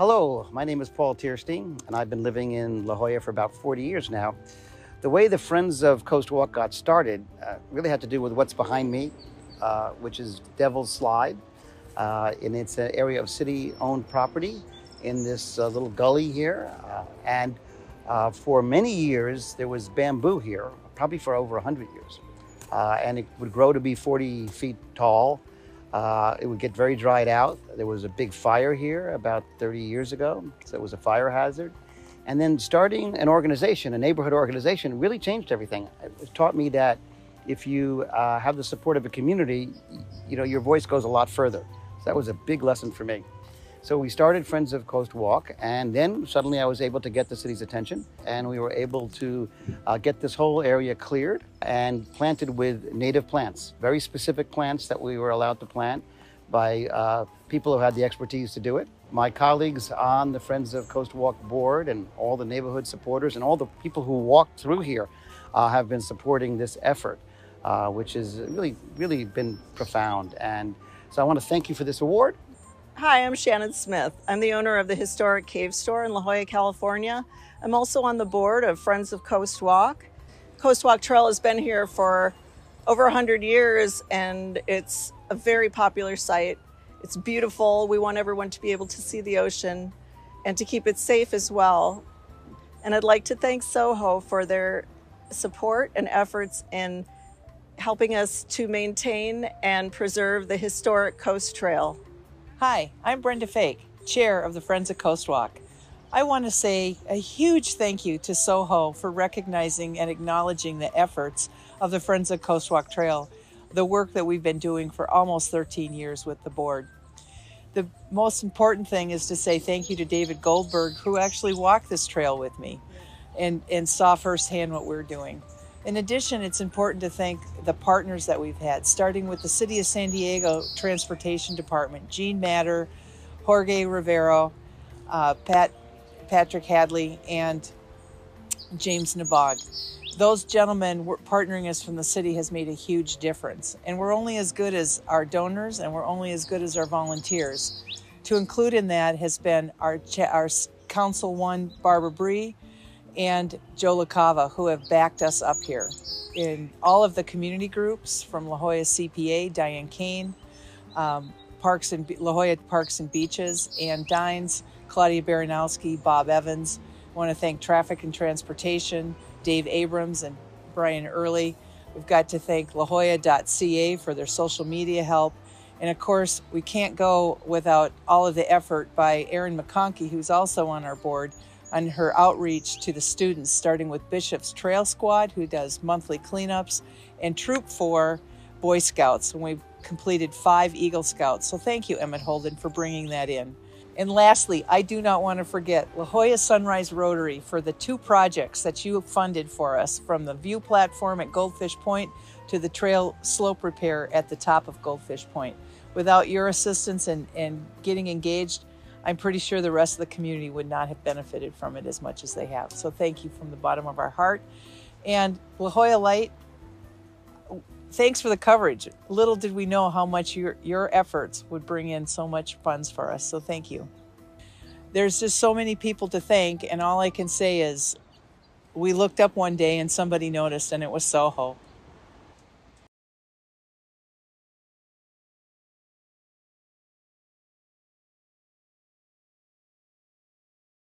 Hello, my name is Paul Tierstein, and I've been living in La Jolla for about 40 years now. The way the Friends of Coast Walk got started really had to do with what's behind me, which is Devil's Slide. And it's an area of city-owned property in this little gully here. For many years, there was bamboo here, probably for over 100 years. And it would grow to be 40 feet tall. It would get very dried out. There was a big fire here about 30 years ago, so it was a fire hazard. And then starting an organization, a neighborhood organization, really changed everything. It taught me that if you have the support of a community, your voice goes a lot further. So that was a big lesson for me. So we started Friends of Coast Walk, and then suddenly I was able to get the city's attention, and we were able to get this whole area cleared and planted with native plants, very specific plants that we were allowed to plant by people who had the expertise to do it. My colleagues on the Friends of Coast Walk board and all the neighborhood supporters and all the people who walk through here have been supporting this effort, which has really been profound. And so I want to thank you for this award. Hi, I'm Shannon Smith. I'm the owner of the historic cave store in La Jolla, California. I'm also on the board of Friends of Coast Walk. Coast Walk Trail has been here for over 100 years, and it's a very popular site. It's beautiful. We want everyone to be able to see the ocean and to keep it safe as well. And I'd like to thank SOHO for their support and efforts in helping us to maintain and preserve the historic Coast Trail. Hi, I'm Brenda Fake, Chair of the Friends of Coast Walk. I want to say a huge thank you to SOHO for recognizing and acknowledging the efforts of the Friends of Coast Walk Trail, the work that we've been doing for almost 13 years with the board. The most important thing is to say thank you to David Goldberg, who actually walked this trail with me and saw firsthand what we're doing. In addition, it's important to thank the partners that we've had, starting with the City of San Diego Transportation Department, Gene Matter, Jorge Rivero, Patrick Hadley, and James Nabog. Those gentlemen partnering us from the city has made a huge difference. And we're only as good as our donors, and we're only as good as our volunteers. To include in that has been our Council 1, Barbara Bree, and Joe LaCava, who have backed us up here. In all of the community groups, from La Jolla CPA, Diane Kane, La Jolla Parks and Beaches, Ann Dines, Claudia Baranowski, Bob Evans. I want to thank Traffic and Transportation, Dave Abrams and Brian Early. We've got to thank lajolla.ca for their social media help. And of course, we can't go without all of the effort by Erin McConkey, who's also on our board, on her outreach to the students, starting with Bishop's Trail Squad, who does monthly cleanups, and Troop 4 Boy Scouts, and we've completed 5 Eagle Scouts. So thank you, Emmett Holden, for bringing that in. And lastly, I do not want to forget La Jolla Sunrise Rotary for the 2 projects that you funded for us, from the view platform at Goldfish Point to the trail slope repair at the top of Goldfish Point. Without your assistance and getting engaged, I'm pretty sure the rest of the community would not have benefited from it as much as they have. So thank you from the bottom of our heart. And La Jolla Light, thanks for the coverage. Little did we know how much your efforts would bring in so much funds for us. So thank you. There's just so many people to thank, and all I can say is we looked up one day and somebody noticed, and it was SOHO.